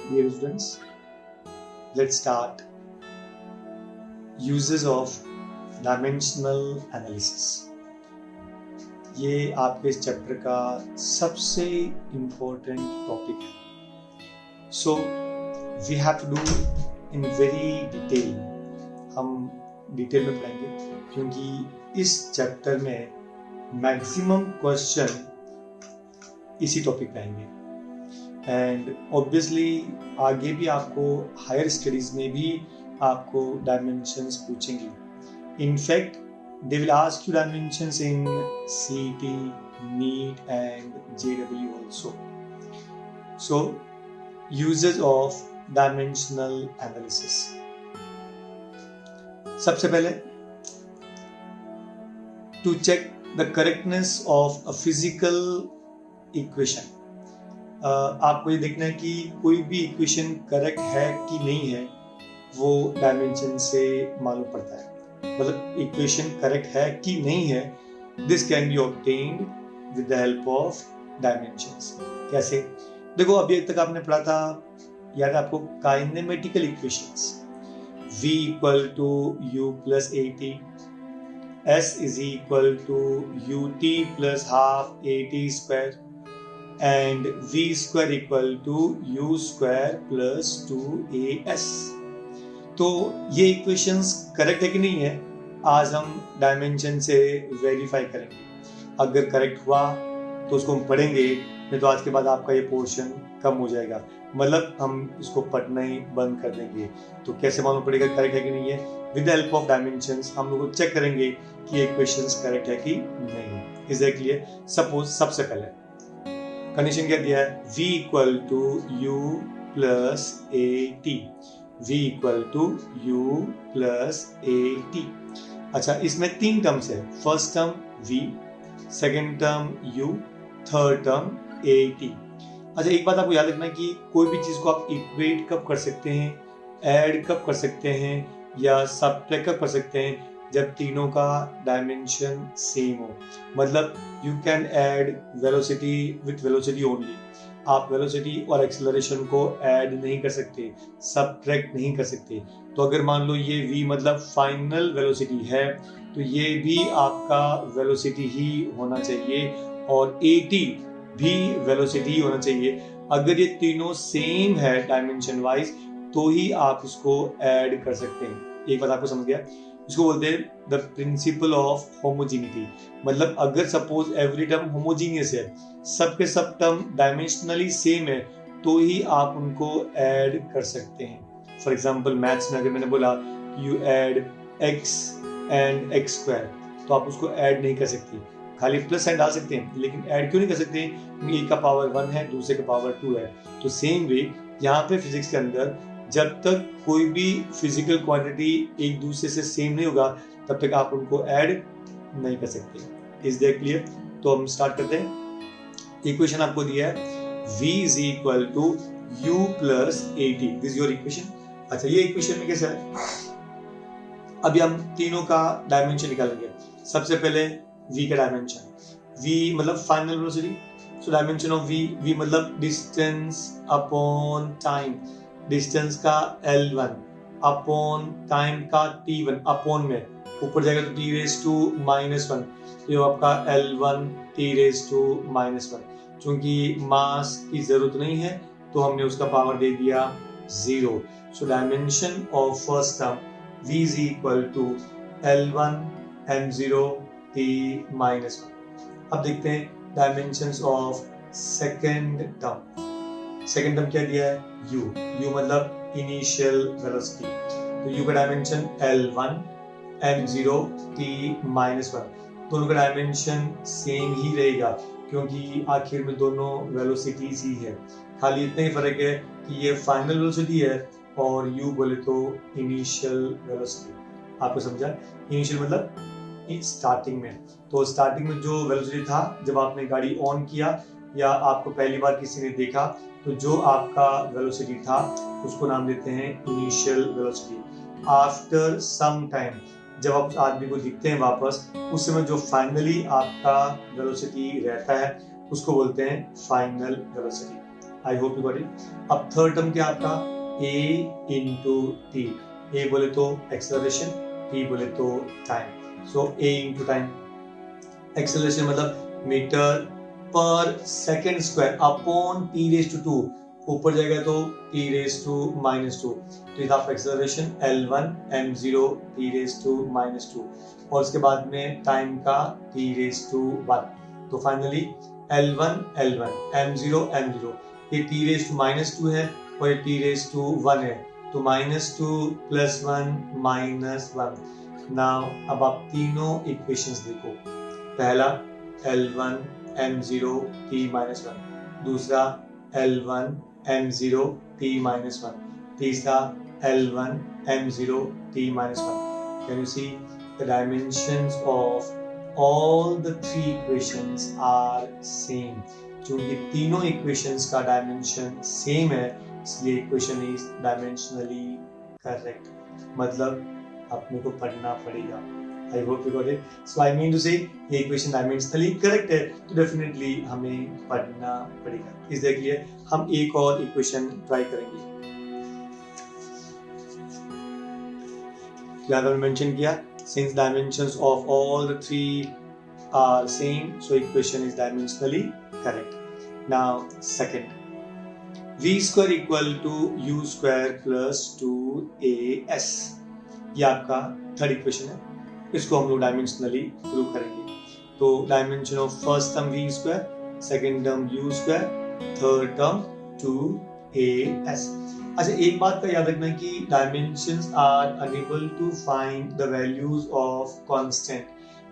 dear students, let's start uses of dimensional analysis. ये आपके इस चैप्टर का सबसे इम्पोर्टेंट टॉपिक है. So we have to do in very detail. हम डिटेल में पढ़ेंगे क्योंकि इस चैप्टर में मैक्सिमम क्वेश्चन इसी टॉपिक पे आएंगे. एंड ऑब्वियसली आगे भी आपको हायर स्टडीज में भी आपको डायमेंशंस पूछेंगे. In fact they will ask you dimensions in CET, NEET and JW also. So uses of dimensional analysis. सबसे पहले to check the correctness of a physical equation. आपको ये देखना है कि कोई भी इक्वेशन करेक्ट है कि नहीं है, वो डायमेंशन से मालूम पड़ता है. मतलब इक्वेशन करेक्ट है कि नहीं है, this can be obtained with the help of dimensions. कैसे? देखो, अभी तक आपने पढ़ा था याद आपको kinematical equations. v equal to u plus at, s is equal to ut plus half at square and v square equal to u square plus 2as. तो ये इक्वेशंस करेक्ट है कि नहीं है, आज हम डायमेंशन से वेरीफाई करेंगे. अगर करेक्ट हुआ तो उसको हम पढ़ेंगे, नहीं तो आज के बाद आपका ये पोर्शन कम हो जाएगा. मतलब हम इसको पढ़ना ही बंद कर देंगे. तो कैसे मालूम पड़ेगा करेक्ट है कि नहीं है? With the help of dimensions हम लोग चेक करेंगे कि इक्वेशंस करेक्ट है कि नहीं है. Is that clear? सपोज सबसे पहले कंडीशन क्या दिया है? v equal to u plus at. v equal to u plus at. अच्छा, इसमें तीन टर्म्स है. First term v, second term u, third term at. अच्छा, एक बात आपको याद रखना है कि कोई भी चीज को आप इक्वेट कब कर सकते हैं, ऐड कब कर सकते हैं या सब्ट्रैक्ट कब कर सकते हैं, जब तीनों का डायमेंशन सेम हो. मतलब you can add velocity with velocity only. आप वेलोसिटी और एक्सेलरेशन को ऐड नहीं कर सकते, सब्ट्रैक्ट नहीं कर सकते. तो अगर मान लो ये v मतलब फाइनल वेलोसिटी है, तो ये भी आपका वेलोसिटी ही होना चाहिए और at भी वेलोसिटी ही होना चाहिए. अगर ये तीनों सेम है डायमेंशन वाइज, तो ही आप इसको ऐड कर सकते हैं. एक बात आपको समझ गया? इसको बोलते हैं द प्रिंसिपल ऑफ होमोजीनिटी. मतलब अगर सपोज एवरी टर्म होमोजीनियस है, सब के सब टर्म डायमेंशनली सेम है, तो ही आप उनको ऐड कर सकते हैं. फॉर एग्जांपल मैथ्स में अगर मैंने बोला you add x and x square, तो आप उसको ऐड नहीं कर सकते. खाली प्लस साइन डाल सकते हैं, लेकिन ऐड क्यों नहीं कर सकते? एक का पावर 1 है, दूसरे का पावर 2 है. तो सेम वे यहाँ पे फिजिक्स के अंदर जब तक कोई भी फिजिकल क्वांटिटी एक दूसरे से सेम नहीं होगा, तब तक आप उनको ऐड नहीं कर सकते. Is that clear? तो हम स्टार्ट करते हैं. इक्वेशन आपको दिया है v is equal to u plus at. This is your equation. अच्छा, ये इक्वेशन में कैसा है? अभी हम तीनों का डायमेंशन निकालेंगे. सबसे पहले v का डायमेंशन. v मतलब final velocity. So dimension of v मतलब डिस्टेंस अपॉन टाइम. डिस्टेंस का L1 अपॉन टाइम का T1. अपॉन में ऊपर जाएगा तो T रेज टू -1, तो आपका L1 T रेज टू -1. चूंकि मास की जरूरत नहीं है, तो हमने उसका पावर दे दिया 0. So dimension of first term v is equal to L1 m0 T -1. अब देखते हैं dimensions of second term. Second term क्या दिया है? u. u मतलब इनिशियल वेलोसिटी. तो u का डायमेंशन L1 m0 T -1. दोनों का डायमेंशन सेम ही रहेगा क्योंकि आखिर में दोनों वेलोसिटीज ही है. खाली इतना ही फर्क है कि ये फाइनल वेलोसिटी है और u बोले तो इनिशियल वेलोसिटी. आपको समझा? इनिशियल मतलब स्टार्टिंग में. तो स्टार्टिंग में जो वेलोसिटी था, जब आपने गाड़ी ऑन किया या आपको पहली बार किसी ने देखा, तो जो आपका वेलोसिटी था उसको नाम देते हैं initial velocity. After some time जब आप उस आदमी को दिखते हैं वापस, उस समय जो फाइनली आपका वेलोसिटी रहता है उसको बोलते हैं final velocity. I hope you got it. अब थर्ड टर्म क्या आपका, a इंटू टी। a बोले तो एक्सेलरेशन, t बोले तो time. So a into time, acceleration मतलब मीटर पर second square upon T raise to 2, ऊपर जाएगा तो टी रेज टू -2, तो ये आपका acceleration L1 m0 T raise to -2, और उसके बाद में टाइम का टी रेज टू 1, तो फाइनली L1 m0 ये टी रेज टू -2 है और ये टी रेज टू 1 है, तो -2 + 1 -1। नाउ अब आप तीनों इक्वेशंस देखो, पहला L1 m0 t -1, दूसरा L1 m0 t -1, तीसरा L1 m0 t -1। Can you see the dimensions of all the three equations are same? क्योंकि तीनों इक्वेशंस का डायमेंशन सेम है, इसलिए इक्वेशन इज डायमेंशनली करेक्ट। मतलब अपने को पढ़ना पड़ेगा। I hope you got it. So I mean to say ये इक्वेशन डायमेंशनली करेक्ट है, तो डेफिनेटली हमें पढ़ना पड़ेगा। इस देखिए हम एक और इक्वेशन ट्राई करेंगे। यहाँ पर मेंशन किया, since dimensions of all the three are same, so equation is dimensionally correct. Now second, v square equal to u square plus 2as, ये आपका थर्ड इक्वेशन है, इसको हम लोग डायमेंशनली प्रूव करेंगे। तो dimension of first term v square, second term u square, third term 2as। अच्छा, एक बात का याद रखना कि dimensions are unable to find the values of constant,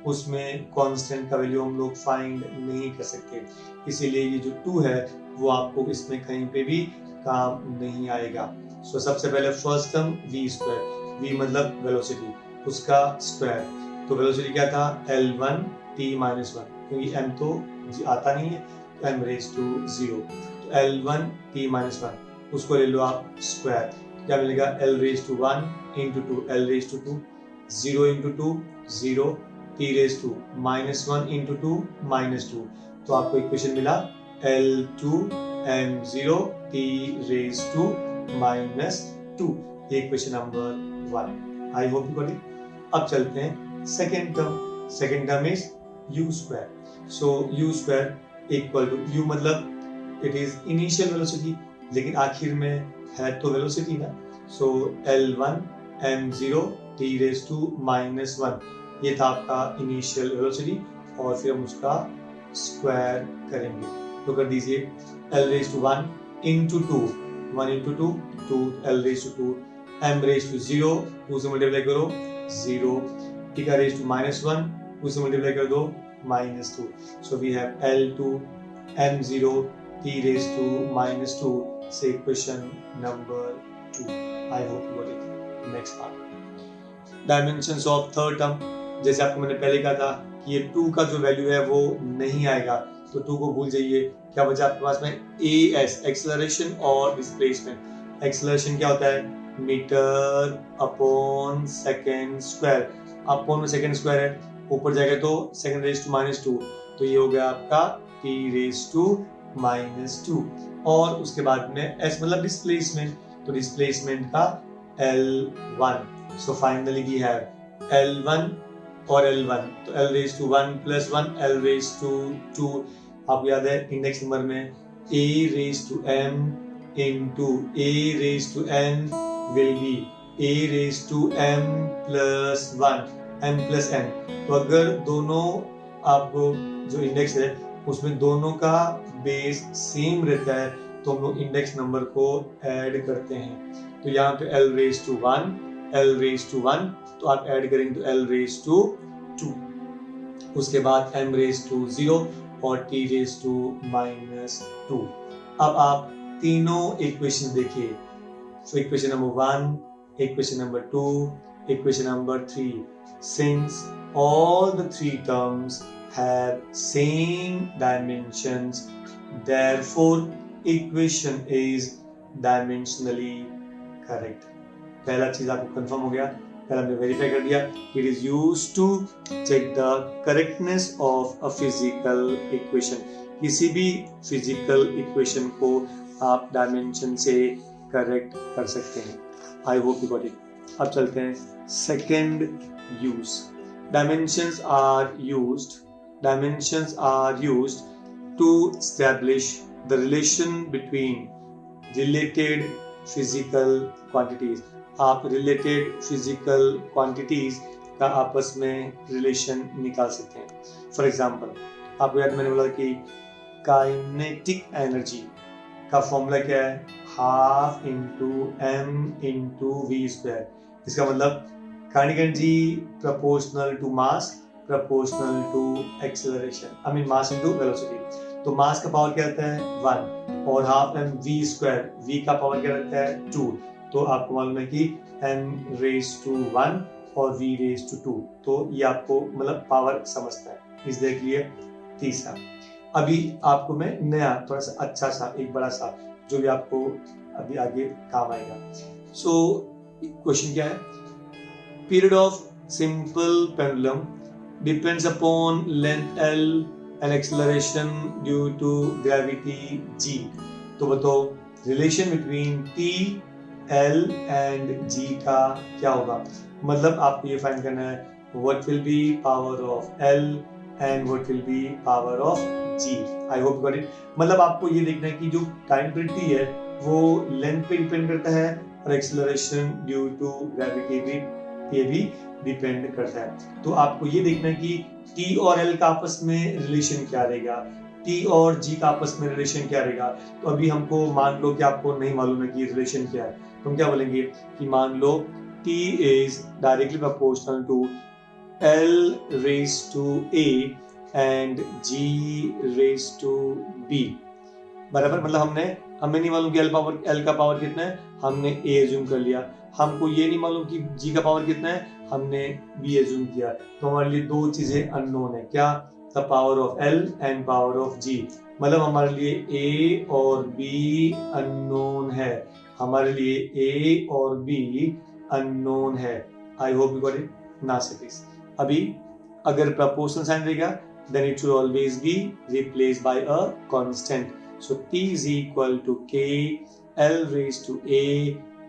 उसमें कांस्टेंट का वैल्यू हम लोग फाइंड नहीं कर सकते, इसीलिए ये जो 2 है वो आपको इसमें कहीं पे भी काम नहीं आएगा। सो सबसे पहले first term v square, v मतलब वेलोसिटी, उसका स्क्वायर, तो वेलोसिटी क्या था L1 t -1, क्योंकि m तो आता नहीं है, तो m रेज टू 0, तो L1 t -1 उसको ले लो आप स्क्वायर, क्या मिलेगा L raise to 1 into 2, L raise to 2, 0 into 2 0, t raise to -1 into 2 -2, तो आपको इक्वेशन मिला L2 m0 t raise to -2, ये equation number 1। I hope you got it. अब चलते हैं second term, second term is u square. So u square equal to, u मतलब it is initial velocity, लेकिन आखिर में है तो वेलोसिटी ना, सो L1 m0 t raise to -1, ये था आपका इनिशियल वेलोसिटी, और फिर हम उसका स्क्वायर करेंगे, तो कर दीजिए L raise to 1 into 2, 1 into 2 2, L raise to 2, m raise to 0, 2 से मल्टीप्लाई करो 0, t का रेज टू -1, 2 से मल्टीप्लाई कर दो -2, so we have L2 m0 t raise to -2 से equation number 2। I hope you got it. Next part, dimensions of third term, जैसे आपको मैंने पहले कहा था कि ये 2 का जो वैल्यू है वो नहीं आएगा, तो 2 को भूल जाइए, क्या बचा आपके पास में as, एक्सेलरेशन और डिस्प्लेसमेंट। एक्सेलरेशन क्या होता है, metre upon second square, upon में सेकेंड स्क्वायर है, ऊपर जाएगा तो सेकेंड रेज टू -2, तो ये हो गया आपका t रेज टू -2, और उसके बाद में s मतलब डिस्प्लेसमेंट, तो डिस्प्लेसमेंट का L1, so finally we have L1 और L1, तो L raise to 1 + 1 L raise to 2, आपको याद है इंडेक्स नंबर में a raise to m into a raise to n will be a raise to m + 1 m + n, तो अगर दोनों आपको जो इंडेक्स है उसमें दोनों का बेस सेम रहता है, तो हम लोग इंडेक्स नंबर को ऐड करते हैं, तो यहाँ पे L raise to 1 L raise to 1, तो आप ऐड करेंगे तो L रेज टू 2, उसके बाद m रेज टू 0 और t रेज टू -2। अब आप तीनों इक्वेशन देखिए, so equation number 1, equation number 2, equation number 3, since all the three terms have same dimensions, therefore equation is dimensionally correct। पहला चीज आपको कंफर्म हो गया, पहला हमने वेरीफाई कर दिया, it is used to check the correctness of a physical equation. किसी भी फिजिकल इक्वेशन को आप डायमेंशन से करेक्ट कर सकते हैं। I hope you got it. अब चलते हैं second use. Dimensions are used to establish the relation between related physical quantities. आप रिलेटेड फिजिकल क्वांटिटीज का आपस में रिलेशन निकाल सकते हैं। फॉर एग्जाम्पल, आपको याद मैंने बोला कि काइनेटिक एनर्जी का फॉर्मूला क्या है, half into M into V square. इसका मतलब kinetic energy proportional to mass proportional to acceleration, I mean mass into velocity. तो मास का पावर क्या रहता है 1 और हाफ एम वी स्क्वायर, वी का पावर क्या रहता है 2। तो आपको मालूम है कि m रेज टू 1 और v रेज टू 2, तो ये आपको मतलब पावर समझता है। इसलिए लिए तीसरा। अभी आपको मैं नया थोड़ा सा अच्छा सा एक बड़ा सा जो भी आपको अभी आगे काम आएगा। सो क्वेश्चन क्या है, period of simple pendulum depends upon length l and acceleration due to gravity g। तो बताओ relation between t l and g का क्या होगा। मतलब आपको ये फाइंड करना है what will be power of l and what will be power of g। I hope you got it। मतलब आपको ये देखना है कि जो टाइम पीरियड t है वो लेंथ पे डिपेंड करता है और एक्सेलरेशन ड्यू टू ग्रेविटी पे भी डिपेंड करता है। तो आपको ये देखना है कि t और l का आपस में रिलेशन क्या रहेगा, t और g का आपस में रिलेशन क्या रहेगा। तो अभी हमको मान लो कि आपको नहीं मालूम है कि रिलेशन क्या है, तो हम क्या बोलेंगे कि मान लो t is directly proportional to l raised to a and g raised to b। बराबर, मतलब हमें नहीं मालूम कि l का पावर कितना है, हमने a एज्यूम कर लिया। हमको ये नहीं मालूम कि g का पावर कितना है, हमने b एज्यूम किया। तो हमारे लिए दो चीजें अननोन है, क्या, the power of l and power of g। मतलब हमारे लिए a और b अननोन है, हमारे लिए a और b अननोन है। आई होप यू गॉट इट। ना सिटीज अभी अगर प्रपोर्शनल साइन रहेगा then it should always be replaced by a constant. So t is equal to k l raised to a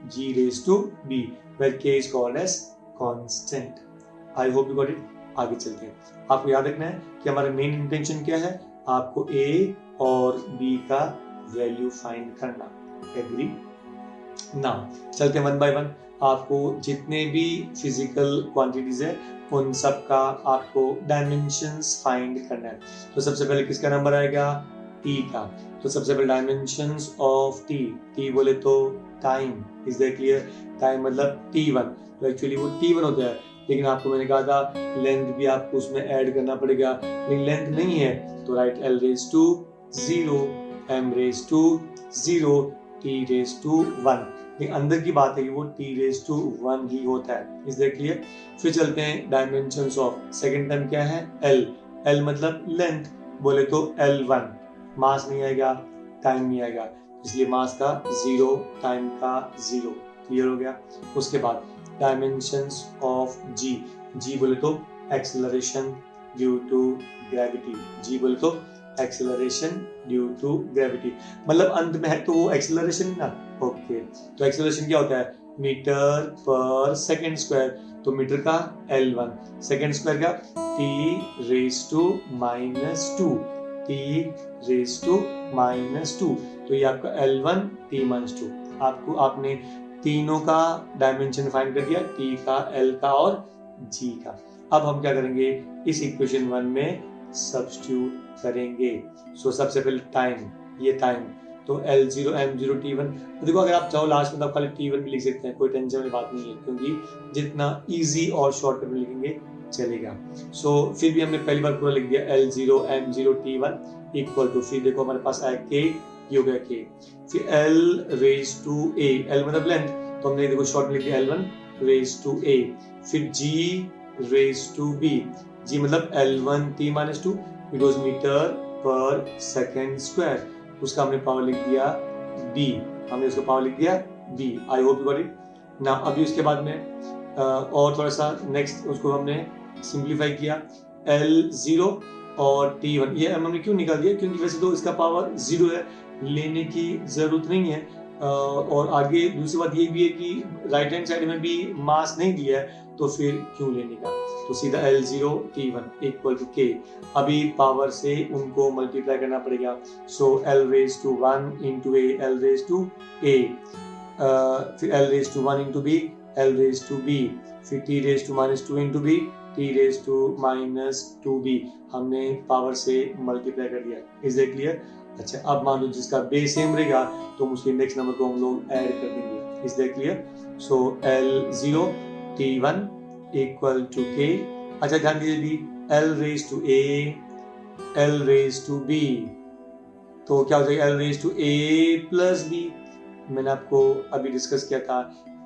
g raised to b, where k is called as constant. I hope you got it. आगे चलते हैं। आपको याद रखना है कि हमारा main intention क्या है, आपको a और b का वैल्यू फाइंड करना। एग्री। नाउ चलते हैं वन बाय वन। आपको जितने भी फिजिकल क्वांटिटीज है उन सब का आपको डायमेंशंस फाइंड करना है। तो सबसे पहले किसका नंबर आएगा, t का। तो सबसे पहले डायमेंशंस ऑफ t बोले तो time. Is that clear. Time मतलब t1, तो एक्चुअली वो t1 होता है, लेकिन आपको मैंने कहा था लेंथ भी आपको उसमें ऐड करना पड़ेगा, लेकिन लेंथ नहीं है तो right l raise to 0 m raise to 0 t raise to 1। लेकिन अंदर की बात है कि वो t रेज टू 1 ही होता है। Is that clear. फिर चलते हैं डायमेंशंस ऑफ सेकंड टर्म क्या है l मतलब लेंथ बोले तो l1। मास नहीं आएगा, टाइम नहीं आएगा, इसलिए मास का 0 टाइम का 0। क्लियर हो गया। उसके बाद डायमेंशंस ऑफ g बोले तो acceleration due to gravity, g बोले तो एक्सेलरेशन ड्यू टू ग्रेविटी, मतलब अंत में है तो वो एक्सेलरेशन ना। ओके, तो एक्सेलरेशन क्या होता है, मीटर पर सेकंड स्क्वायर। तो मीटर का l1, सेकंड स्क्वायर का t raise to -2, t raise to -2। तो ये आपका l1 t -2। आपने तीनों का डायमेंशन फाइंड कर दिया, t का, l का और g का। अब हम क्या करेंगे, इस इक्वेशन 1 में सब्स्टिट्यूट करेंगे। सो सबसे पहले टाइम, ये टाइम तो L0 M0 T1। तो देखो अगर आप चाहो लास्ट में तो आप खाली T1 भी लिख सकते हैं, कोई टेंशन वाली बात नहीं है, क्योंकि जितना इजी और शॉर्टकट में लिखेंगे चलेगा। सो फिर भी हमने पहली बार पूरा लिख दिया L0 M0 T1 equal to, फिर देखो हमारे पास आया K, ये हो गया K। फिर L raise to A, L मतलब लेंथ, तो हमने देखो शॉर्ट में लिख दिया L1 रेज टू A। फिर G raise to B, G मतलब L1 T -2 बिकॉज मीटर पर सेकेंड स्क्वायर, उसका हमने पावर लिख दिया B, हमने उसका पावर लिख दिया B। I hope you got it ना। अभी उसके बाद में और थोड़ा सा नेक्स्ट उसको हमने सिंप्लीफाई किया, L0 और T1 ये हमने क्यों निकाल दिया, क्योंकि वैसे तो इसका पावर 0 है, लेने की जरूरत नहीं है। और आगे दूसरी बात ये भी है कि राइट हैंड साइड में भी मास नहीं दिया है, तो फिर क्यों लेने का। तो सीधा L0 T1 equal to K। अभी पावर से उनको मल्टीप्लाई करना पड़ेगा। So L raise to 1 into A, L raise to A, फिर L raise to 1 into B, L raise to B, फिर T raise to -2 into B, T raise to -2B। हमने power से multiply कर दिया। Is that clear? अच्छा, अब मान लो जिसका बेस सेम रहेगा तो उसके इंडेक्स नंबर को हम लोग ऐड कर देंगे। Is that clear? So L0 T1 equal to K। अच्छा ध्यान दीजिए भी, L raise to A, L raise to B, तो क्या हो जाएगा L raise to A plus B। मैंने आपको अभी डिस्कस किया था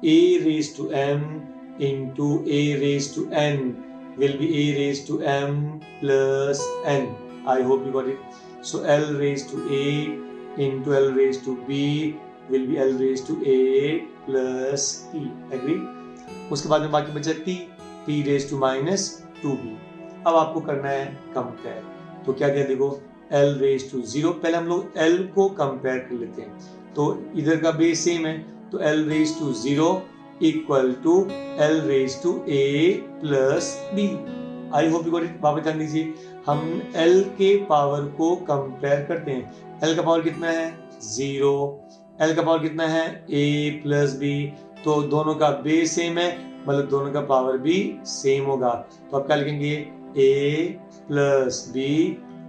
A raise to M into A raise to N will be A raised to M plus N. I hope you got it. So L raised to A into L raised to B will be L raised to A plus E. Agree? उसके बाद में बाकी बचा T raised to -2B. अब आपको करना है compare. तो क्या दिया देखो, L raised to 0। पहले हम लोग L को कंपेयर कर लेते हैं। तो इधर का बेस सेम है, तो L raised to 0 equal to L raise to A plus B। I hope you got it. वापस ध्यान दीजिए, हम L के पावर को कंपेयर करते हैं। L का पावर कितना है 0, L का पावर कितना है A प्लस B, तो दोनों का बेस सेम है, मतलब दोनों का पावर भी सेम होगा। तो आप क्या लिखेंगे, A plus B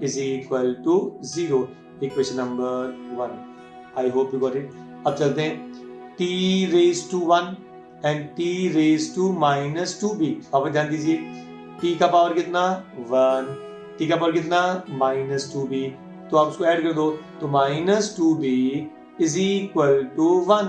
is equal to 0। Equation number 1। I hope you got it. अब चलते हैं T raise to 1 and T raise to -2B। अब ध्यान दीजिए, T का पावर कितना 1, T का पावर कितना -2B, तो आप उसको ऐड कर दो, तो -2B इज इक्वल टू 1।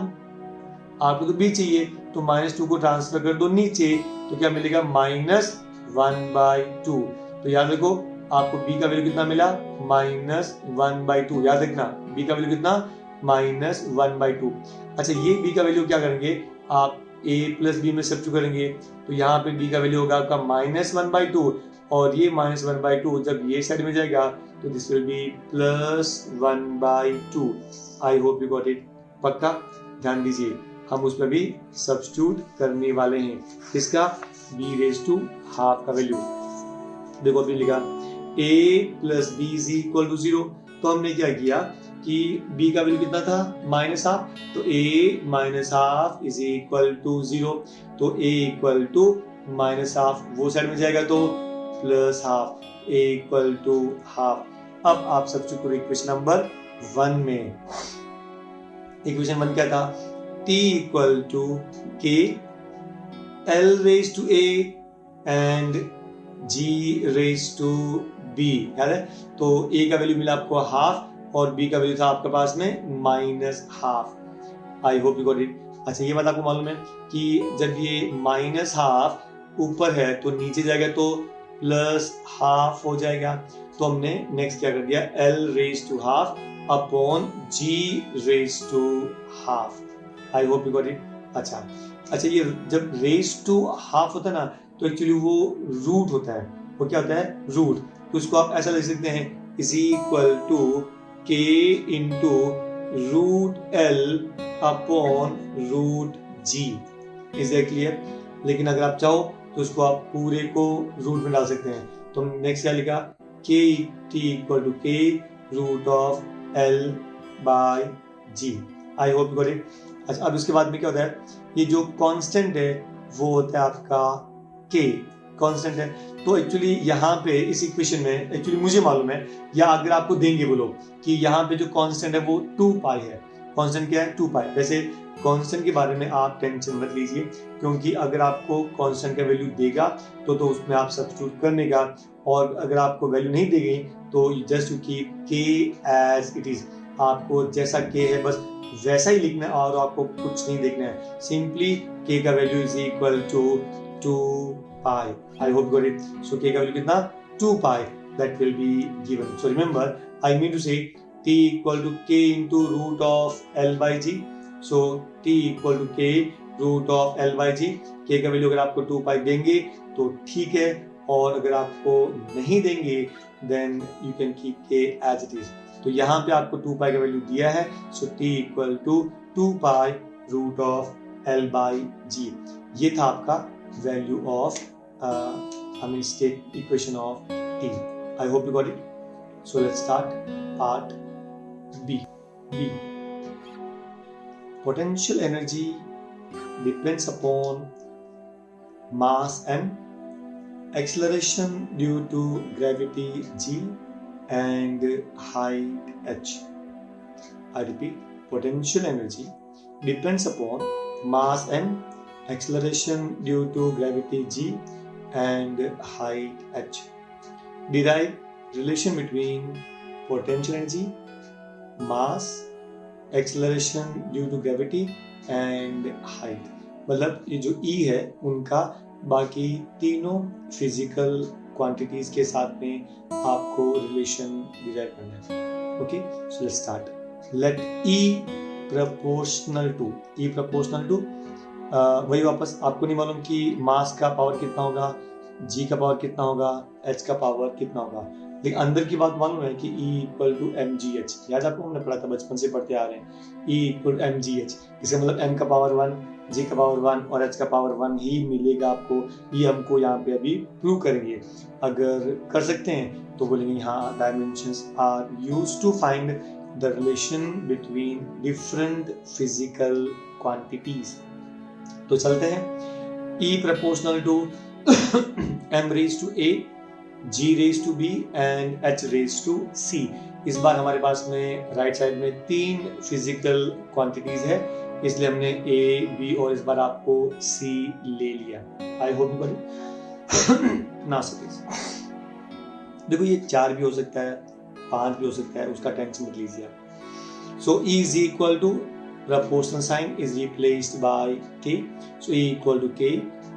आपको तो B चाहिए, तो -2 को ट्रांसफर कर दो नीचे, तो क्या मिलेगा -1/2। तो याद रखो, आपको B का वैल्यू कितना मिला -1/2। याद रखना, B का वैल्यू कितना -1/2। अच्छा, ये B का वैल्यू क्या करेंगे आप A प्लस B में सब्स्टिट्यूट करेंगे, तो यहाँ पे B का वैल्यू होगा आपका -1/2, और ये -1/2 जब ये साइड में जाएगा तो this will be +1/2। I hope you got it. पक्का ध्यान दीजिए, हम उस पर भी सब्स्टिट्यूट करने वाले हैं। इसका B रेज टू हाफ का वैल्यू देखो, अभी लिखा A plus B is equal to 0। तो हमने क्या किया कि B का वैल्यू कितना था -1/2, तो A -1/2 इज इक्वल टू 0। तो A इक्वल टू -1/2 वो साइड में जाएगा तो +1/2, A इक्वल टू 1/2। अब आप सब्स्टिट्यूट करो इक्वेशन नंबर 1 में। इक्वेशन 1 क्या था, T equal to K L raise to A and G raise to B। याद है, तो A का वैल्यू मिला आपको 1/2 और B का वैल्यू था आपके पास में -1/2। I hope you got it. अच्छा, ये बात आपको मालूम है कि जब ये -1/2 ऊपर है तो नीचे जाएगा तो +1/2 हो जाएगा। तो हमने नेक्स्ट क्या कर दिया, L raise to 1/2 upon G raise to 1/2। I hope you got it. अच्छा, ये जब रेज टू 1/2 होता है ना, तो एक्चुअली वो रूट होता है। वो क्या होता है, रूट। तो उसको आप ऐसा लिख सकते हैं, is equal to K into √L upon √G। Is that clear? लेकिन अगर आप चाहो तो उसको आप पूरे को रूट में डाल सकते हैं। तो हम नेक्स्ट क्या लिखा, K equal to K √L/G। I hope you got it. अच्छा, अब इसके बाद में क्या होता है, ये जो कांस्टेंट है वो होता है आपका K, कांस्टेंट है। तो एक्चुअली यहाँ पे इस इक्वेशन में एक्चुअली मुझे मालूम है, या अगर आपको देंगे वो लोग कि यहाँ पे जो कांस्टेंट है वो 2π है। कांस्टेंट क्या है, 2π। वैसे कांस्टेंट के बारे में आप टेंशन मत लीजिए, क्योंकि अगर आपको कांस्टेंट का वैल्यू देगा तो उसमें आप सब्स्टिट्यूट करने का, और अगर आपको वैल्यू नहीं देगी तो just you keep K as it is. आपको जैसा K है बस वैसा ही लिखना है, और आपको कुछ नहीं देखना है। सिंपली K का value is equal to 2π। I hope you got it. So K का वैल्यू कितना 2π, that will be given. So remember, I mean to say T equal to K into √L/G. So T equal to K √L/G. K का value अगर आपको 2π देंगे तो ठीक है, और अगर आपको नहीं देंगे then you can keep K as it is. तो यहाँ पे आपको 2 पाई का वैल्यू दिया है, so t equal to 2 pi root of L by g. ये था आपका value of state equation of t। I hope you got it. So let's start part B. Potential energy depends upon mass m, acceleration due to gravity g, and height h. I repeat, potential energy depends upon mass m, acceleration due to gravity g, and height h. Derive relation between potential energy, mass, acceleration due to gravity, and height. मतलब ये जो E है उनका बाकी तीनों physical quantities के साथ में आपको रिलेशन डिराइव करना है। Okay, so let's start. Let E proportional to वही वापस आपको नहीं मालूम कि मास का पावर कितना होगा, G का पावर कितना होगा, H का पावर कितना होगा, लेकिन अंदर की बात मालूम है कि E इक्वल टू mgh। याद आपको हमने पढ़ा था, बचपन से पढ़ते आ रहे हैं। E इक्वल टू mgh, इसका मतलब m का पावर 1, G का पावर 1 और H का पावर 1 ही मिलेगा आपको। ये हमको यहाँ पे अभी प्रूव करेंगे। अगर कर सकते हैं तो बोलेंगे हाँ, dimensions are used to find the relation between different physical quantities. तो चलते हैं। E proportional to m raise to a, G raise to b and H raise to c। इस बार हमारे पास में राइट साइड में 3 फिजिकल क्वांटिटीज है, इसलिए हमने A, B और इस बार आपको C ले लिया। आई होप यू ना सके। देखो ये 4 भी हो सकता है, 5 भी हो सकता है, उसका टेंशन मत लीजिए। सो E is equal to proportional sign is replaced by K. So E equal to K,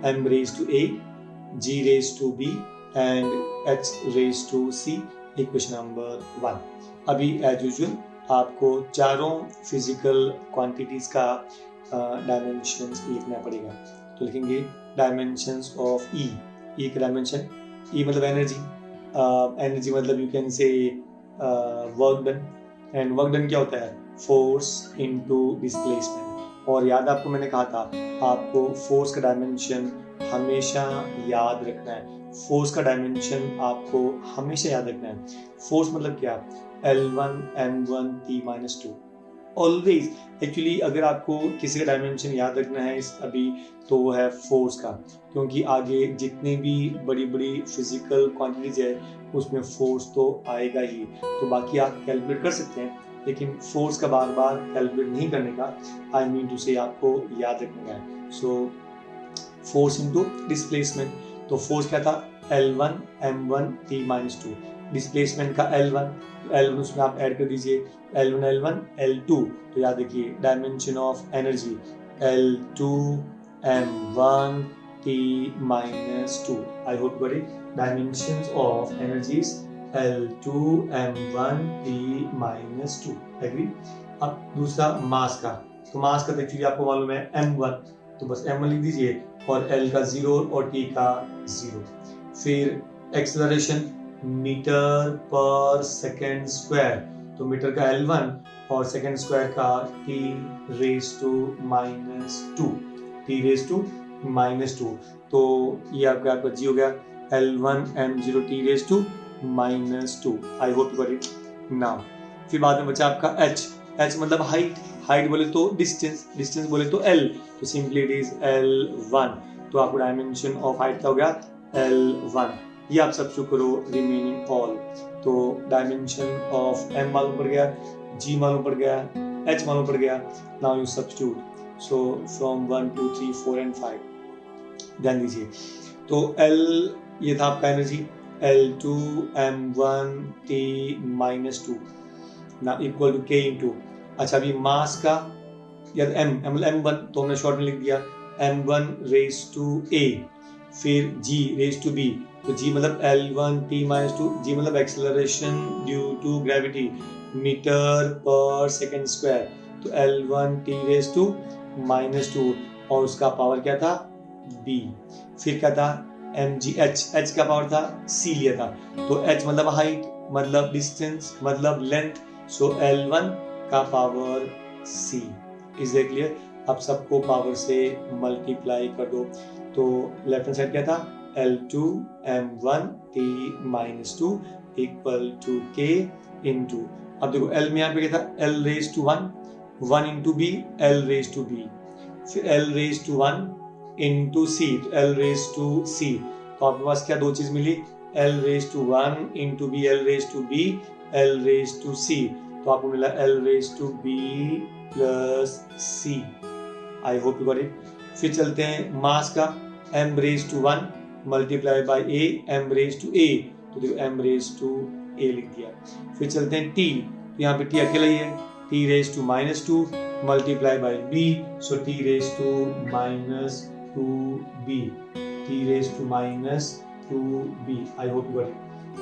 M raised to A, G raised to B and H raised to C. Equation number 1। अभी as usual आपको चारों physical quantities का dimensions लिखना पड़ेगा। तो लिखेंगे dimensions of E। E का dimension, E मतलब एनर्जी, एनर्जी मतलब you can say work done, and work done क्या होता है, फोर्स इनटू डिस्प्लेसमेंट। और याद आपको मैंने कहा था आपको फोर्स का डायमेंशन हमेशा याद रखना है। फोर्स का डायमेंशन आपको हमेशा याद रखना है। फोर्स मतलब क्या, L1 M1 T-2 always. Actually अगर आपको किसी का डायमेंशन याद रखना है अभी तो वो है फोर्स का, क्योंकि आगे जितनी भी बड़ी बड़ी फिजिकल क्वांटिटीज है उसमें फोर्स तो आएगा ही। तो बाकी आप कैलकुलेट कर सकते हैं, लेकिन फोर्स का बार बार कैलकुलेट नहीं करने का, आई मीन टू से आपको याद रखने का है। So force into displacement. तो फोर्स क्या था, L1 M1 T-2, डिस्प्लेसमेंट का L1 उसमें आप ऐड कर दीजिए, L1 L2। तो याद रखिए dimension of energy L2 M1 T-2। I hope बड़े dimensions of energies L2 M1 T-2। Agree. अब दूसरा मास का, तो मास का एक्चुअली आपको मालूम है M1, तो बस M1 लिख दीजिए और L का 0 और T का 0। फिर एक्सेलरेशन मीटर पर सेकेंड स्क्वायर, तो मीटर का L1 और सेकेंड स्क्वायर का T raise to minus two. तो ये आपका G हो गया L1 M0 T raise to -2। I hope you got it now. फिर बाद में बचा आपका H मतलब हाइट बोले तो डिस्टेंस बोले तो L, तो सिंपली इट इज L1। तो आपको डायमेंशन ऑफ हाइट क्या हो गया, L1। ये आप सब करो रिमेनिंग ऑल। तो डायमेंशन ऑफ M मालूम पड़ गया, G मालूम पड़ गया, H मालूम पड़ गया। Now you substitute. So from 1 2 3 4 and 5 ध्यान दीजिए। तो L ये था आपका एनर्जी L2 M1 T-2 ना इक्वल टू K इंटू, अच्छा अभी मास का या M1 तो हमने शॉर्ट में लिख दिया M1 रेज टू A, फिर G रेज टू B। तो G मतलब L1 T-2, G मतलब acceleration due to gravity meter पर सेकेंड स्क्वायर, तो L1 T रेज टू -2 और उसका पावर क्या था B। फिर क्या था H का पावर था C लिया था। तो H मतलब हाइट मतलब डिस्टेंस मतलब लेंथ, सो L1 का power C। Is that clear? अब सबको पावर से मल्टीप्लाई कर दो। तो लेफ्ट हैंड साइड क्या था? L2 M1 T minus 2 equal to K into, अब देखो L में यहाँ पे क्या था? L raise to 1, 1 into B, L raise to B, फिर L raise to 1 into C, L raise to C। तो आपके पास क्या दो चीज मिली? L raise to 1 into B, L raise to B, L raise to C। तो आपको मिला L raise to B plus C। I hope you got it. फिर चलते हैं मास का, m raise to 1 multiply by a, m raise to a, तो देखो m raise to a लिख दिया। फिर चलते हैं t, तो यहाँ पे t अकेला ही है, t raise to minus 2 multiply by b, so t raise to minus 2b, t raise to minus 2b। I hope you got it.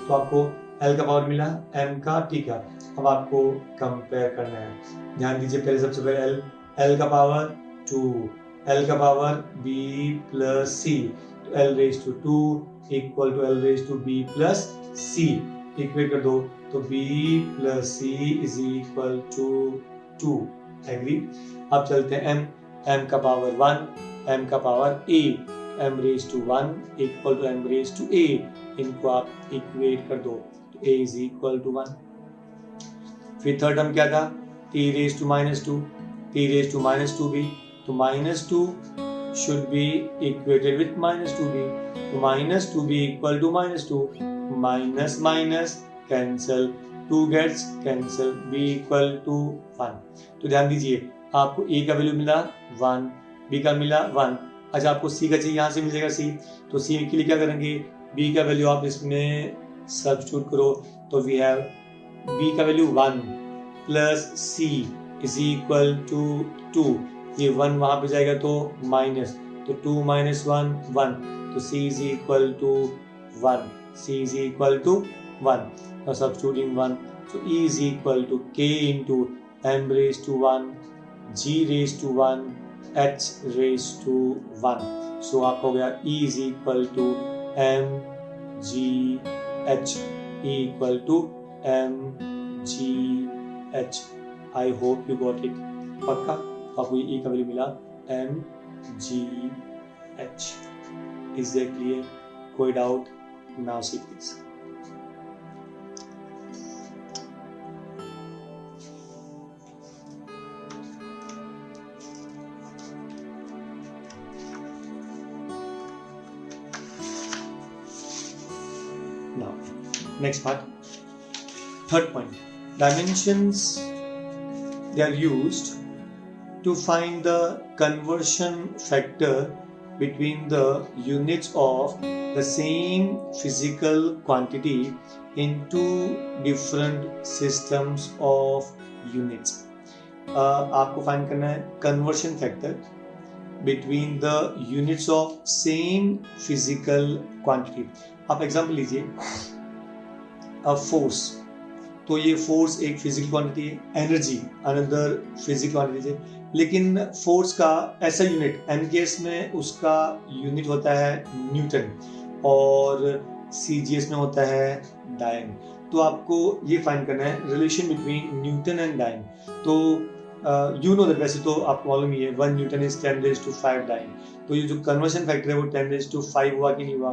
तो आपको l का पावर मिला, m का, t का। अब आपको कंपेयर करना है। ध्यान दीजिए, पहले सबसे पहले l का पावर 2, L का पावर B प्लस C, तो L raise to 2 equal to L raise to B plus C। Equate कर दो तो B plus C is equal to 2। Agree? अब चलते हैं M का पावर 1, M का power A, M raise to 1 equal to M raise to A। इनको आप इक्वेट कर दो तो A इज इक्वल टू 1। फिर थर्ड टर्म क्या था? T raise to minus 2, T raise to minus 2B, तो minus 2 should be equated with minus 2b, तो minus 2b equal to minus 2, minus minus cancel, 2 gets cancel, b equal to 1। तो ध्यान दीजिए, आपको a का value मिला 1, b का मिला 1। अच्छा, आपको c का चाहिए, यहाँ से मिल जाएगा c, तो c के लिए क्या करेंगे? b का वैल्यू आप इसमें सब्स्टिट्यूट करो, तो वी हैव b का value 1 plus c is equal to 2। ये 1 वहां पे जाएगा तो माइनस, तो 2 माइनस 1 1, तो c is equal to 1, c is equal to 1, और substituting 1, so e is equal to k into m raise to 1 g raise to 1 h raise to 1। So आपका हो गया e is equal to m g h, e equal to m g h। I hope you got it. पक्का? आपको ये का value मिला m g h। Is that clear? कोई doubt? Now see please. Now next part, third point, dimensions they are used to find the conversion factor between the units of the same physical quantity into different systems of units। आपको find करना है conversion factor between the units of same physical quantity। आप example लीजिए, force, तो ये force एक physical quantity है, energy another physical quantity है, लेकिन फोर्स का ऐसा यूनिट एमकेएस में उसका यूनिट होता है न्यूटन और सीजीएस में होता है डायन। तो आपको ये फाइंड करना है रिलेशन बिटवीन न्यूटन एंड डायन। तो यू नो दैट, वैसे तो आपको मालूम ही है 1 न्यूटन इज 10⁻⁵ डायन। तो ये जो कन्वर्शन फैक्टर है वो 10⁻⁵ हुआ कि नहीं हुआ?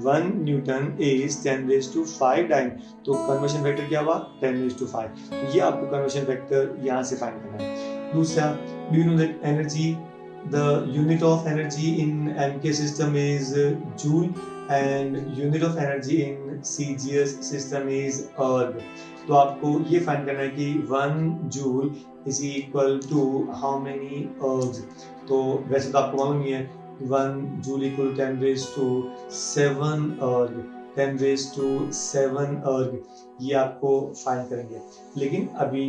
1 न्यूटन इज 10⁻⁵ डायन, तो कन्वर्शन फैक्टर क्या हुआ? 10⁻⁵। तो ये आपको कन्वर्शन फैक्टर यहाँ से फाइंड करना है। दूसरा, do you know that energy, the unit of energy in MK system is joule and unit of energy in CGS system is erg. तो आपको ये फाइंड करना है कि 1 joule is equal to how many ergs. तो वैसे तो आपको मालूम ही है 1 जूल इक्वल 10⁻⁷ अर्ग, 10⁻⁷ अर्ग, ये आपको फाइंड करेंगे। लेकिन अभी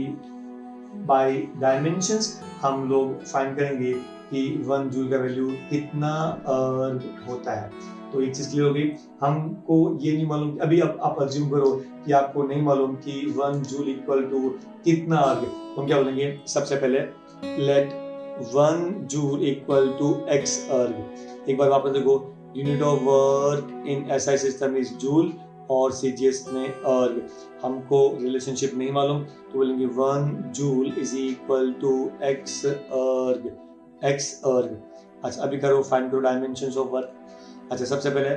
बाय डायमेंशंस हम लोग फाइंड करेंगे कि 1 जूल का वैल्यू कितना अर्ग होता है। तो एक चीज क्लियर हो गई, हमको ये नहीं मालूम, अभी आप अज्यूम करो कि आपको नहीं मालूम कि 1 जूल इक्वल टू कितना अर्ग, तो हम क्या बोलेंगे? सबसे पहले let 1 joule equal to x erg. एक बार वापस देखो, unit of work in SI system is joule और CGS में अर्ग। हमको रिलेशनशिप नहीं मालूम तो बोलेंगे 1 joule is equal to x erg, x अर्ग। अच्छा अभी करो फाइंड करो डायमेंशंस ऑफ वर्क। अच्छा सबसे पहले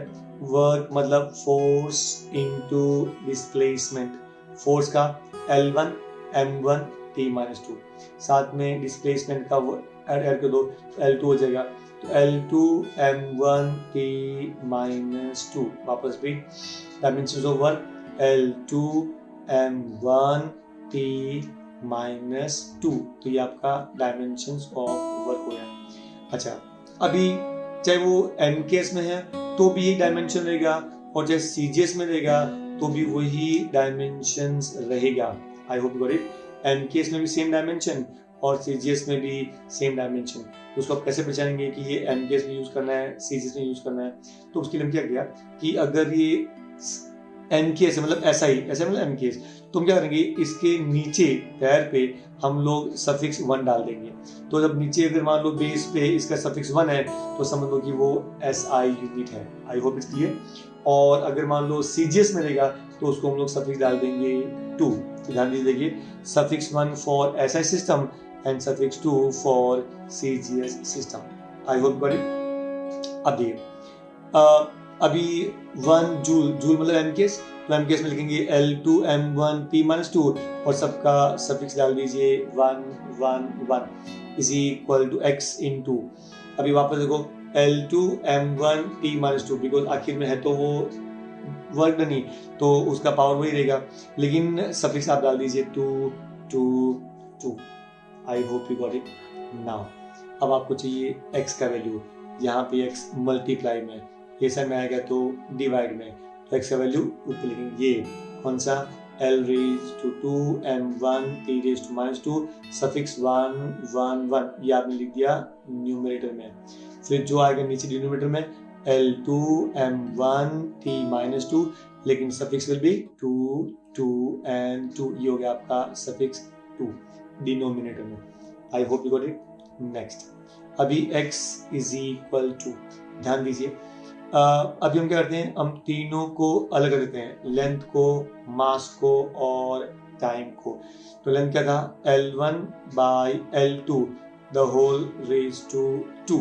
वर्क मतलब फोर्स इनटू डिस्प्लेसमेंट, फोर्स का L1 M1 T-2, साथ में डिस्प्लेसमेंट का वो ऐड कर दो तो L2 हो जाएगा, तो L2 M1 T-2। वापस भी dimensions of work L2 M1 T-2, तो ये आपका डायमेंशंस ऑफ वर्क हो गया। अच्छा अभी चाहे वो MKS में है तो भी ये डायमेंशन रहेगा और चाहे CGS में रहेगा तो भी वही डायमेंशंस रहेगा। आई hope you got it. MKS में भी सेम डायमेंशन और CGS में भी सेम डायमेंशन। तो उसको आप कैसे पहचानेंगे कि ये MKS में यूज करना है, CGS में यूज करना है? तो उसके लिए क्या किया कि अगर ये MKS है मतलब ऐसा मतलब MKS, तो हम क्या करेंगे इसके नीचे पैर पे हम लोग सफिक्स 1 डाल देंगे। तो जब नीचे अगर मान लो बेस पे इसका सफिक्स 1 है तो समझ लो कि वो SI यूनिट है। I hope it's clear. और अगर मान लो CGS में रहेगा तो उसको हम लोग सफिक्स डाल देंगे 2। तो ध्यान दीजिए, देखिए suffix 1 for SI system and suffix 2 for CGS system. I hope got it. अब देखिए अभी 1 जूल, जूल मतलब MKS, तो MKS में लिखेंगे L2 M1 T-2 और सबका सफिक्स डाल दीजिए 1 1 1 is equal to x into. अभी वापस देखो L2 M1 T-2, बिकॉज आखिर में है तो वो वर्क नहीं तो उसका पावर वही रहेगा, लेकिन सफिक्स आप डाल दीजिए 2 2 2। I hope you got it now. अब आपको चाहिए x का वैल्यू, यहाँ पे x मल्टीप्लाई में, ये साइड में आएगा तो डिवाइड में, तो x का वैल्यू ऊपर लिखेंगे। ये कौन सा L raise to 2 M1 T raise to -2 suffix 1 1 1, ये आपने लिख दिया न्यूमरेटर में। फिर जो आएगा नीचे डिनोमिनेटर में L2 M1 T-2, लेकिन सफिक्स विल बी 2 2 and 2, ये हो गया आपका सफिक्स 2 डिनोमिनेटर में। आई hope you got it. Next अभी x इज इक्वल टू, ध्यान दीजिए अभी हम क्या करते हैं, हम तीनों को अलग कर देते हैं, लेंथ को, मास को और टाइम को। तो लेंथ क्या था L1 by L2 the whole raised to 2।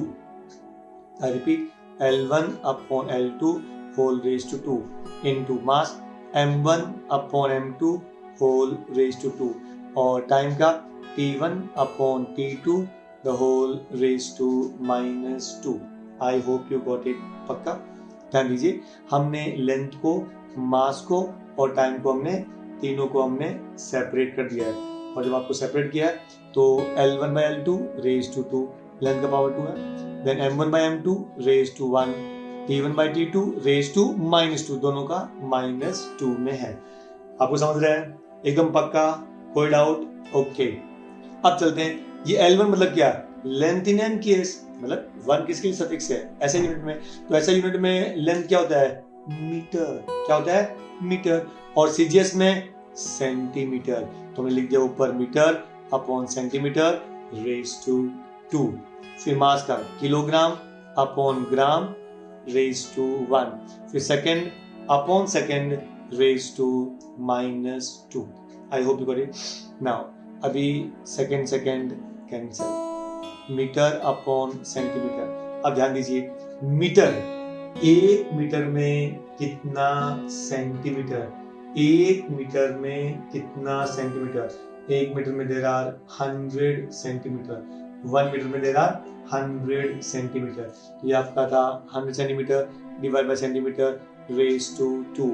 I repeat L1 upon L2 whole raised to 2 into mass M1 upon M2 whole raised to 2 और टाइम का T1 upon T2 the whole raised to -2। I hope you got it. पक्का ध्यान दीजिए, हमने length को, मास को और time को हमने तीनों को हमने सेपरेट कर दिया है, और जब आपको सेपरेट किया है तो L1 by L2 raise to 2, length का पावर 2 है, then M1 by M2 raise to 1, T1 by T2 raise to -2, दोनों का -2 में है। आपको समझ रहा है एकदम पक्का, कोई डाउट? ओके अब चलते हैं। ये L1 मतलब क्या, लेंथ इन MKS, मतलब 1 किसके लिए सफिक्स है ऐसे यूनिट में, तो ऐसा यूनिट में लेंथ क्या होता है मीटर, क्या होता है मीटर, और CGS में सेंटीमीटर, तो मैं लिख दिया ऊपर metre upon centimetre raise to 2। फिर मास का kilogram upon gram raise to 1, फिर second upon second raise to -2। I hope you got it now. अभी second cancel, metre upon centimetre. अब ध्यान दीजिए, मीटर, 1 मीटर में कितना सेंटीमीटर, 1 मीटर में कितना सेंटीमीटर, 1 मीटर में देर आर 100 सेंटीमीटर, 1 मीटर में देर आर 100 सेंटीमीटर। ये आपका था 100 centimeter divide by centimeter raise to 2।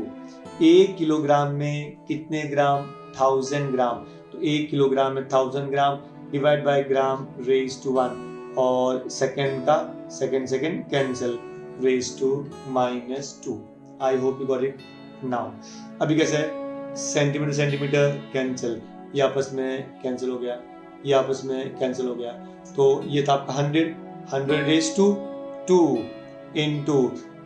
1 kilogram में कितने ग्राम, 1000 ग्राम, तो 1 किलोग्राम में 1000 gram divide by gram raise to 1, और सेकंड का second cancel raise to -2। I hope you got it now. अभी कैसे है, सेंटीमीटर कैंसिल, ये आपस में कैंसिल हो गया, ये आपस में कैंसिल हो गया, तो ये था आपका 100 raise to 2 into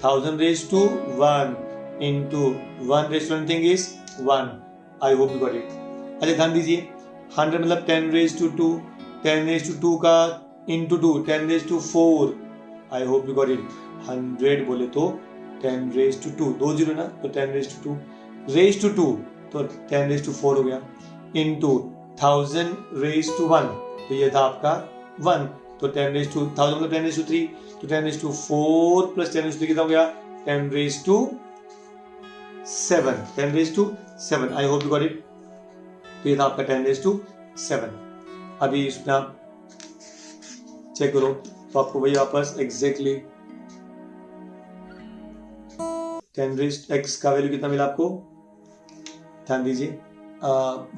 1000 raise to 1 into 1 raise to anything is 1। I hope you got it. अच्छा ध्यान दीजिए, 100 मतलब 10 रेज टू 2, 10 रेज टू 2 का into 2 10 raise to 4। I hope you got it. 100 बोले तो 10 रेज टू 2, 2 जीरो ना, तो 10 रेज टू 2, रेज टू 2 तो 10 रेज टू 4 हो गया, इनटू 1000 रेज टू 1, तो ये था आपका 1, तो 10 रेज टू 1000 मतलब 10 रेज टू 3, तो 10 raise to 4 plus 10 raise to कितना हो गया, 10 raise to 7, 10 raise to 7। I hope you got it. तो ये था आपका 10 रेज टू 7। अभी इसमें आप चेक करो तो आपको वही वापस एग्जैक्टली 10 रेज x का वैल्यू कितना मिला आपको, ध्यान दीजिए,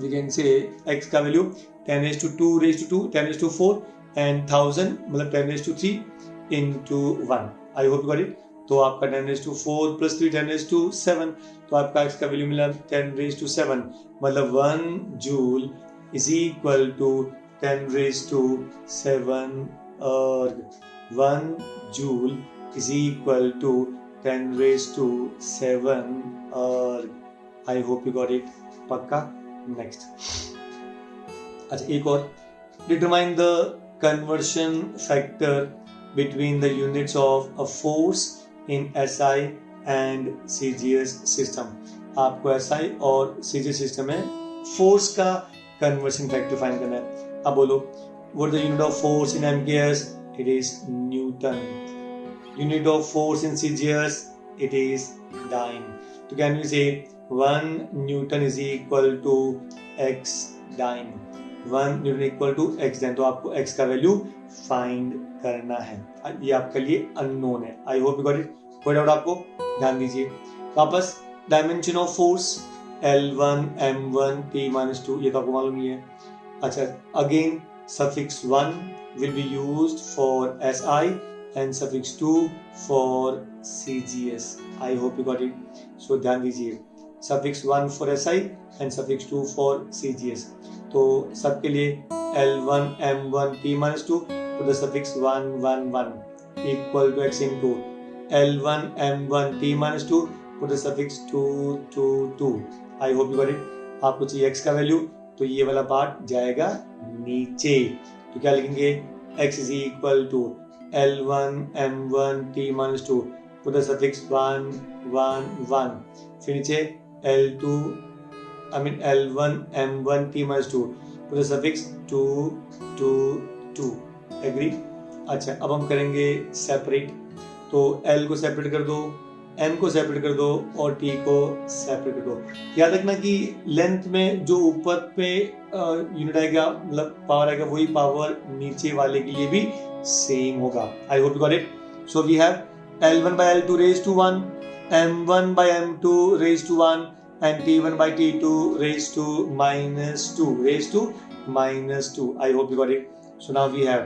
वी कैन से x का value 10 raise to 2 raise to 2, 10 raise to 4 and 1000 मतलब 10 raise to 3 into 1। I hope you got it. तो आपका 10 raise to 4 plus 3 10 raise to 7, तो आपका x का वैल्यू मिला 10 रेज टू 7, मतलब 1 joule is equal to 10 raise to 7 erg, 1 joule is equal to 10 raise to 7 erg. I hope you got it, पक्का। Next, अच्छा एक और, determine the conversion factor between the units of a force in SI and CGS system. आपको SI और CGS system में force का conversion factor find करना है। अब बोलो, what the unit of force in MKS, it is Newton. Unit of force in CGS, it is dyne. So can we say 1 Newton is equal to x dyne, 1 Newton equal to x dyne। तो आपको x का value find करना है, ये आपके लिए unknown है। आई hope you got it. कोई डाउट आपको, ध्यान दीजिए वापस। Dimension of force L1 M1 T-2, ये तो आपको मालूम ही है। अच्छा, again suffix 1 will be used for SI and suffix 2 for CGS. I hope you got it. So ध्यान दीजिए, suffix 1 for SI and suffix 2 for CGS। तो सबके लिए L1 M1 T-2 to the suffix 1 1 1 equal to x into L1 M1 T-2 to the suffix 2 2 2। I hope you got it। आपको चाहिए x का value, तो ये वाला पार्ट जाएगा नीचे, तो क्या लिखेंगे, x is equal to L1 M1 T-2 put the suffix 1 1 1, फिर नीचे L1 M1 T-2 put the suffix 2 2 2। Agree. अच्छा, अब हम करेंगे सेपरेट, तो L को सेपरेट कर दो, M को सेपरेट कर दो और T को सेपरेट कर दो। याद रखना कि लेंथ में जो ऊपर पे यूनिट आएगा, मतलब पावर आएगा, वही पावर नीचे वाले के लिए भी सेम होगा। I hope you got it. So we have L1 by L2 raised to 1, M1 by M2 raised to 1 and T1 by T2 raised to -2 I hope you got it. So now we have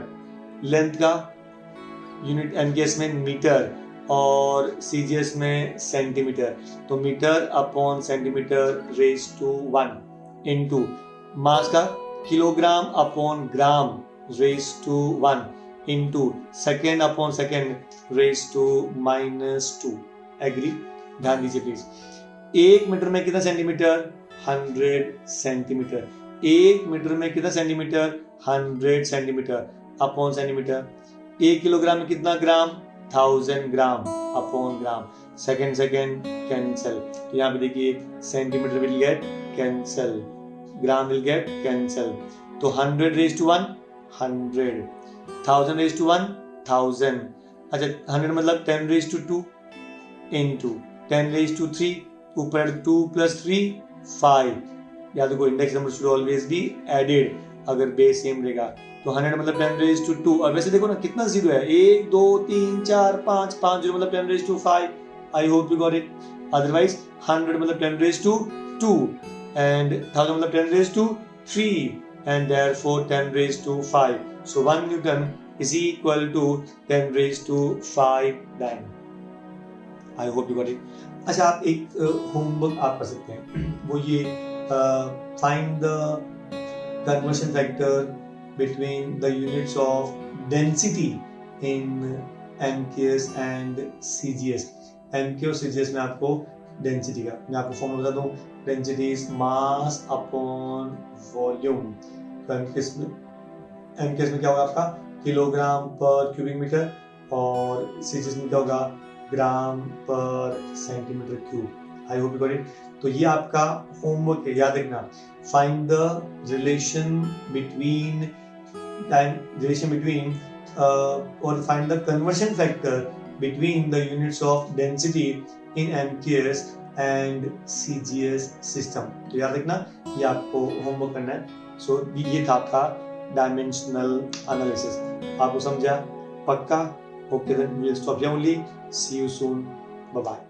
length का unit MKS में metre और CGS में centimetre, तो metre upon centimetre raise to 1 into mass का kilogram upon gram raise to 1 into second upon second raise to -2। Agree. ध्यान दीजिए please. 1 metre में कितना सेंटीमीटर, 100 सेंटीमीटर। 1 मीटर में कितना centimetre, 100 centimetre upon centimetre. 1 kilogram में कितना ग्राम, 1000 ग्राम अपॉन ग्राम। सेकेंड कैंसल, तो यहाँ पे देखिए centimetre will get cancel, gram will get cancel. तो 100 रेज टू 1 100, 1000 रेज टू 1 1000। अच्छा, 100 मतलब 10 raise to 2 into 10 raise to 3, ऊपर 2 + 3 5। याद रखो, index number should always be added अगर बेस सेम रहेगा। तो 100 मतलब 10 रेज टू 2। और वैसे देखो ना कितना जीरो है, 1 2 3 4 5 5 जीरो मतलब 10 raise to 5। I hope you got it. Otherwise 100 मतलब 10 रेज टू 2 एंड 1000 मतलब 10 raise to 3 and therefore 10 raise to 5। So 1 newton is equal to 10 raise to 5 dyne. I hope you got it. अच्छा, आप एक homework आप कर सकते हैं, वो ये find the conversion factor between the units of density in MKS and CGS। MK और CGS में आपको डेंसिटी का, मैं आपको फॉर्मूला बता दूं, density is mass upon volume. तो MKS में क्या होगा आपका, किलोग्राम पर क्यूबिक मीटर, और CGS में क्या होगा, ग्राम पर centimetre cube. I hope you got it. तो ये आपका होमवर्क है, याद रखना। Find the relation between or find the conversion factor between the units of density in amperes and CGS system। तो याद रखना, ये आपको होमवर्क करना है। सो ये था आपका डायमेंशनल एनालिसिस। आपको समझा? पक्का? Okay then we will stop here only. See you soon. Bye bye.